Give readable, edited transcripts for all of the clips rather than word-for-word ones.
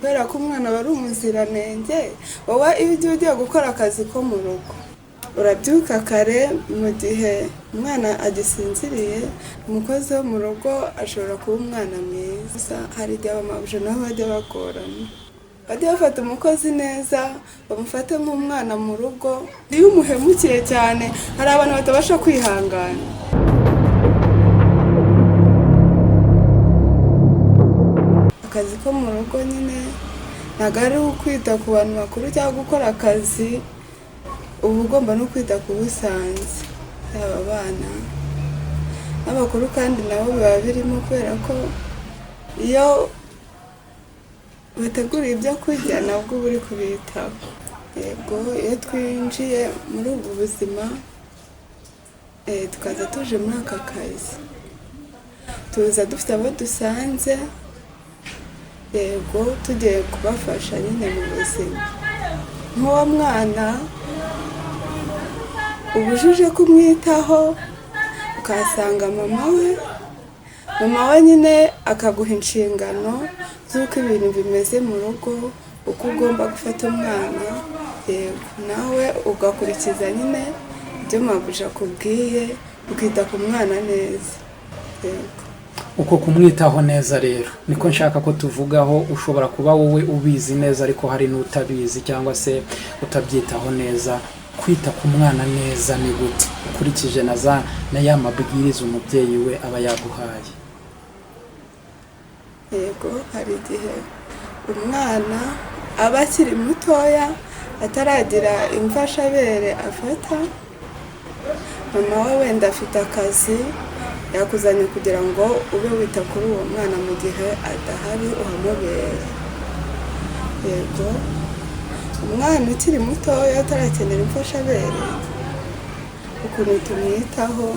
kubera ko umwana aba ari umuziranenge. Wowe iyo ugiye gukora akazi ko mu rugo urabyuka kare, mu gihe umwana agisinziriye umukozi wo mu rugo ashobora kuba umwana mwiza. Hari igihe abamabuje nabo bajya bagorana, bajya bafata umukozi neza bamufate nk'umwana mu rugo. Iyo umuhemukiye cyane hari abantu batabasha kwihangana. Akazi ko mu rugo nyine ntabwo ari ukwita ku bantu bakuru cyangwa gukora akazi, uba ugomba no kwita ku busanze, yaba abana n'abakuru kandi nabo biba birimo, kubera ko iyo bategura ibyo kurya nabwo uba uri kubitaho. Yego, iyo twinjiye muri ubu buzima tukaza tuje muri aka kazi, tuza dufite abo dusanze, yego tugiye kubafasha nyine mu buzima. Nk'uwo mwana ubujije kumwitaho ukahasanga mama we nyine akaguha inshingano z'uko ibintu bimeze mu rugo, uko ugomba gufata umwana, yego nawe ugakurikiza nyine ibyo mabuja akubwiye, ukita ku mwana neza. Yego, uko kumwitaho neza rero niko nshaka ko tuvugaho. Ushobora kuba wowe ubizi neza ariko hari n'utabizi cyangwa se utabyitaho neza. Kwita ku mwana neza ni gute ukurikije na ya mabwiriza umubyeyi we aba yaguhaye? Yego, hari igihe umwana aba akiri mutoya ataragira imfashabere afata, mama we wenda afite akazi yakuzanye kugira ngo ube wita kuri uwo mwana mu gihe adahari uhamubere. Yego, umwana ukiri mutoya atarakenera imfashabere ukuntu tumwitaho,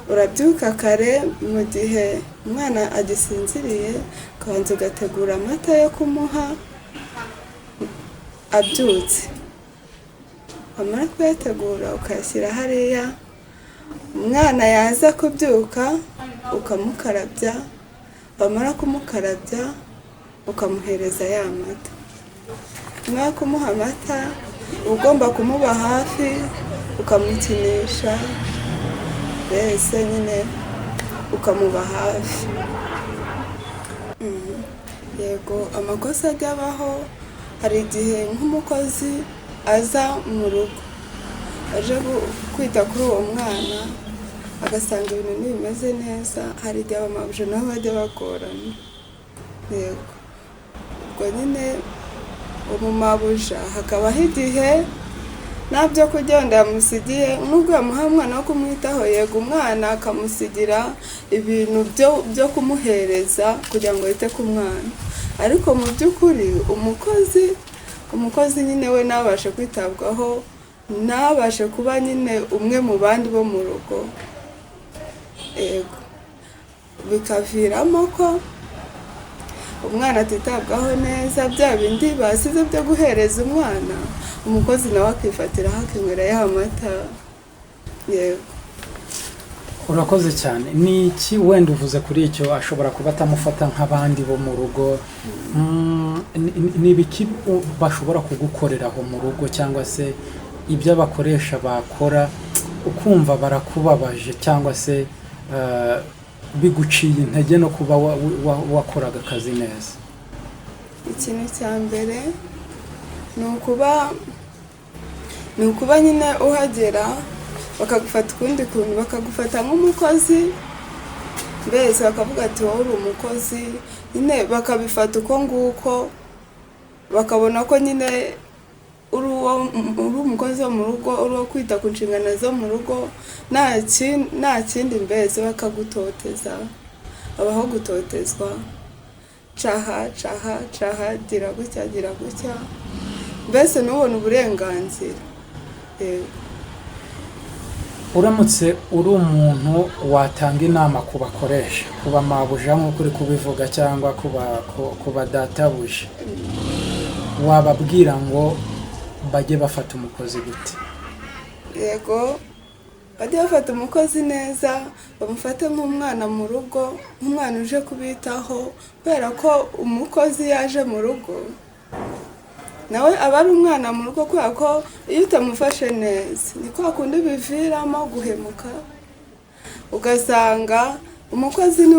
urabyuka kare, mu gihe umwana agisinziriye ukabanza ugategura amata yo kumuha abyutse. Wamara kuyategura ukayashyira hariya, umwana yaza kubyuka ukamukarabya, wamara kumukarabya ukamuhereza ya mata. Nyuma kumuha amata ugomba kumuba hafi ukamukinisha, mbese nyine ukamuba hafi. Yego, amakosa ajya abaho. Hari igihe nk'umukozi aza mu rugo aje kwita kuri uwo mwana agasanga ibintu ntibimeze neza, hari igihe abamabuje nabo bajya bagorana. Yego, ubwo nyine umumabuja hakabaho igihe nta byo kurya wenda yamusigiye, nubwo yamuha umwana wo kumwitaho, yego umwana akamusigira ibintu byo kumuhereza kugira ngo yite ku mwana, ariko mu by'ukuri umukozi nyine we ntabashe kwitabwaho, ntabashe kuba nyine umwe mu bandi bo mu rugo. Yego, bikaviramo ko umwana atitabwaho neza, bya bindi basize byo guhereza umwana umukozi nawe akifatiraho akinywera ya mata. Yego, urakoze cyane. Ni iki wenda uvuze kuri icyo ashobora kuba atamufata nk'abandi bo mu rugo? Ni ibiki bashobora kugukoreraho mu rugo, cyangwa se ibyo abakoresha bakora ukumva barakubabaje cyangwa se biguciye intege no kuba wakoraga akazi neza? Ikintu cya mbere ni ukuba nyine uhagera bakagufata ukundi kuntu, bakagufata nk'umukozi, mbese bakavuga ati wowe uri umukozi nyine, bakabifata uko nguko, bakabona ko nyine uri umukozi wo mu rugo, uri uwo kwita ku nshingano zo mu rugo, nta kindi, mbese bakagutoteza. Abaho gutotezwa, caha gira gutya, mbese ntubone uburenganzira. Uramutse uri umuntu watanga inama ku bakoresha, ku bamabuja nk'uko uri kubivuga, cyangwa ku badatabuja, wababwira ngo bajye bafata umukozi gute? Yego, bajye bafata umukozi neza, bamufate nk'umwana mu rugo, nk'umwana uje kubitaho, kubera ko umukozi yaje mu rugo nawe aba ari umwana mu rugo, kubera ko iyo utamufashe neza ni kwa kundi biviramo guhemuka, ugasanga umukozi ni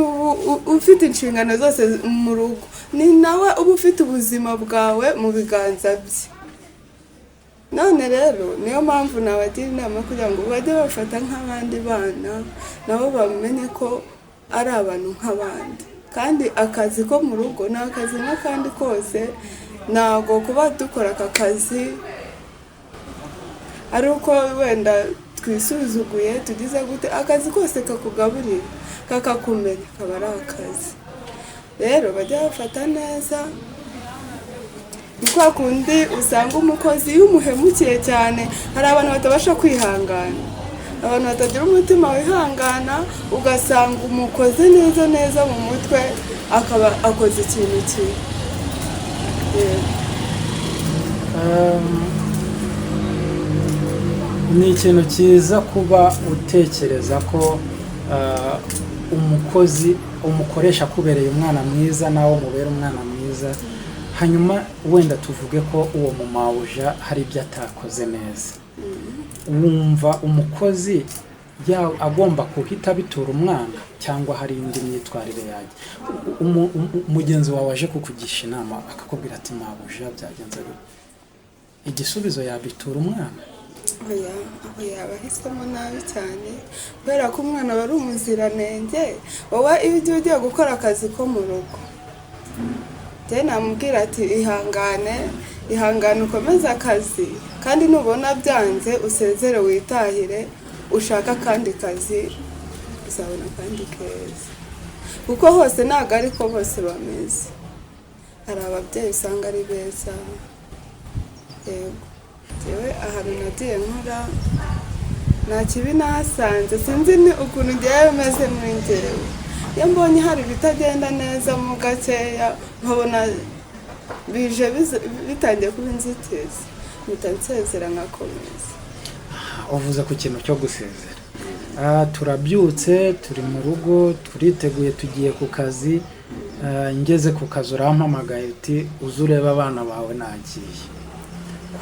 ufite inshingano zose mu rugo, ni nawe uba ufite ubuzima bwawe mu biganza bye. None rero niyo mpamvu nabagira inama kugira ngo bajye bafata nk'abandi bana, nabo bamenye ko ari abantu nk'abandi, kandi akazi ko mu rugo ni akazi nk'akandi kose. Ntabwo kuba dukora aka kazi ari uko wenda twisuzuguye tugize gute, akazi kose kakugaburira kakakumenya kaba ari akazi. Rero bajya bafata neza, ni kwa kundi usanga umukozi iyo umuhemukiye cyane, hari abantu batabasha kwihangana, abantu batagira umutima wihangana, ugasanga umukoze neza mu mutwe akaba akoze ikintu kibi. Ni ikintu cyiza kuba utekereza ko umukozi umukoresha akubereye umwana mwiza, nawe umubera umwana mwiza. Hanyuma wenda tuvuge ko uwo mumawuja hari ibyo atakoze neza, wumva umukozi agomba kuhita bitura umwana, cyangwa hari indi myitwarire yajya umugenzi wawe aje kukugisha inama akakubwira ati mawuja byagenze gute, igisubizo yabitura umwana? Aho yaba ahisemo nabi cyane, kubera ko umwana aba ari umuziranenge. Wowe iyo ugiye gukora akazi ko mu rugo, njye namubwira ati ihangane ukomeze akazi, kandi nubona byanze usezere witahire, ushaka akandi kazi uzabona akandi keza, kuko hose ntabwo ariko bose bameze. Hari ababyeyi usanga ari beza. Yego, njyewe ahantu nagiye nkora nta kibi nahasanze, sinzi ni ukuntu ngewe meze muri njyewe. Iyo mbonye hari ibitagenda neza mu gakeya, nkabona bije bitangiye kuba inzitizi, mpita nsezera nkakomeza. Uvuze ku kintu cyo gusezera. Turabyutse, turi mu rugo, turiteguye, tugiye ku kazi. Ngeze ku kazi urampamagaye uti uze urebe abana bawe nagiye.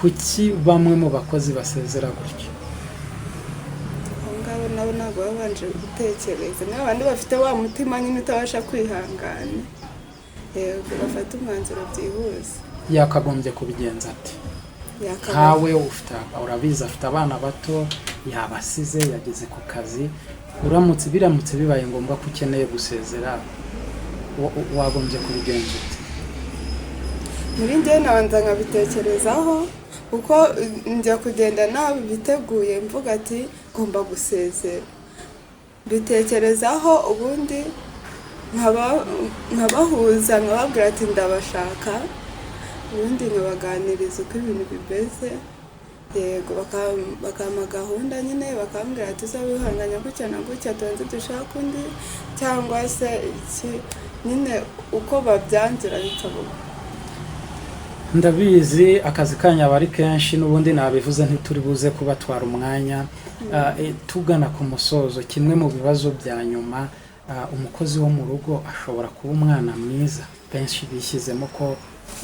Kuki bamwe mu bakozi basezera gutyo? Ngabo nabo ntabwo babanje gutekereza, n'abandi bafite wa mutima nyine utabasha kwihangana, yego bafata umwanzuro byihuse. Yakagombye kubigenza ati? Nkawe urabizi afite abana bato, yabasize, yageze ku kazi, biramutse bibaye ngombwa ko ukeneye gusezera, wagombye kubigenza uti? Muri njye nabanza nkabitekerezaho, kuko njya kugenda nabi biteguye mvuga ati ngomba gusezera. Mbitekerezaho, ubundi nkabahuza, nkababwira ati ndabashaka, ubundi nkabaganiriza uko ibintu bimeze. Yego, bakampa gahunda nyine, bakambwira ati uza wihanganya gutya na gutya, tubanze dushaka undi, cyangwa se iki nyine uko babyangira bikabuka. Ndabizi akazi kanyu aba ari kenshi, n'ubundi nabivuze ntituri buze kubatwara umwanya. Tugana ku musozo, kimwe mu bibazo bya nyuma, umukozi wo mu rugo ashobora kuba umwana mwiza, benshi bishyizemo ko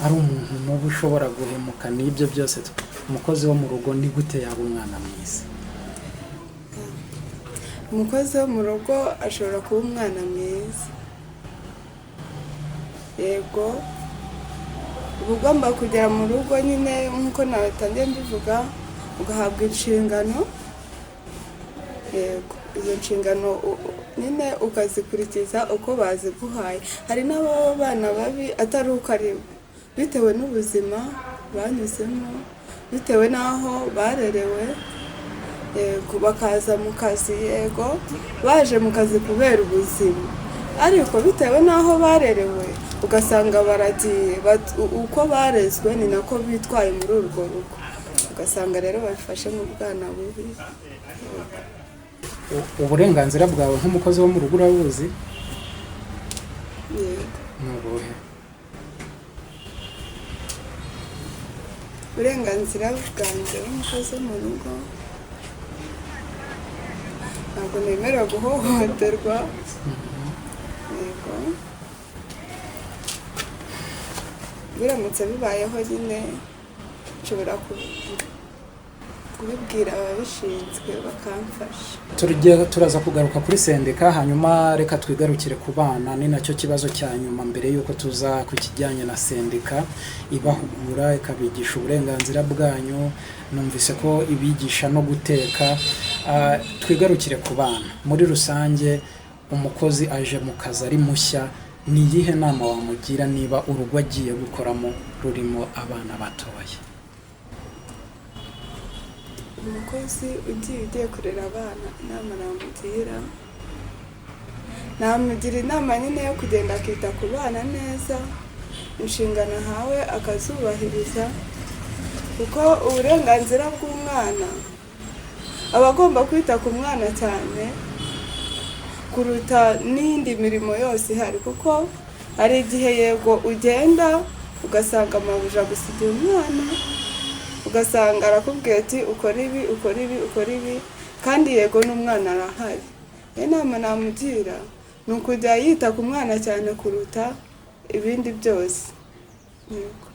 ari umuntu mubi ushobora guhemuka n'ibyo byose. Umukozi wo mu rugo ni gute yaba umwana mwiza? Umukozi wo mu rugo ashobora kuba umwana mwiza, yego, uba ugomba kugera mu rugo nyine nk'uko natangiye mbivuga, ugahabwa inshingano. Yego, izo nshingano nyine ukazikurikiza uko baziguhaye. Hari n'abana babi atari uko ari bo, bitewe n'ubuzima banyuzemo, bitewe n'aho barerewe. Yego, bakaza mu kazi, yego baje mu kazi kubera ubuzima, ariko bitewe n'aho barerewe ugasanga baragiye, uko barezwe ni nako bitwaye muri urwo rugo, ugasanga rero babifashe mu bwana bubi. Uburenganzira bwawe nk'umukozi wo mu rugo urabuzi? Yego. Ni ubuhe? Uburenganzira bwanjye nk'umukozi wo mu rugo, ntabwo nemerewe guhohoterwa. Yego, biramutse bibayeho nyine nshobora kubibwira ababishinzwe bakamfasha. turaza kugaruka kuri sendika, hanyuma reka twigarukire ku bana, ni nacyo kibazo cya nyuma mbere y'uko tuza ku kijyanye na sendika ibahugura ikabigisha uburenganzira bwanyu. Numvise ko ibigisha no guteka. Twigarukire ku bana muri rusange. Umukozi aje mu kazi ari mushya, ni iyihe nama wamugira niba urugo agiye gukoramo rurimo abana batoya? Umukozi ugiye kurera abana, inama namugira inama nyine yo kugenda akita ku bana neza, inshingano ahawe akazubahiriza, kuko uburenganzira bw'umwana aba agomba kwita ku mwana cyane kuruta n'indi mirimo yose ihari, kuko hari igihe yego ugenda ugasanga amabuja gusigira umwana, ugasanga arakubwiye ati ukora ibi ukora ibi ukora ibi, kandi yego n'umwana arahari. Inama namugira ni ukujya yita ku mwana cyane kuruta ibindi byose. Yego.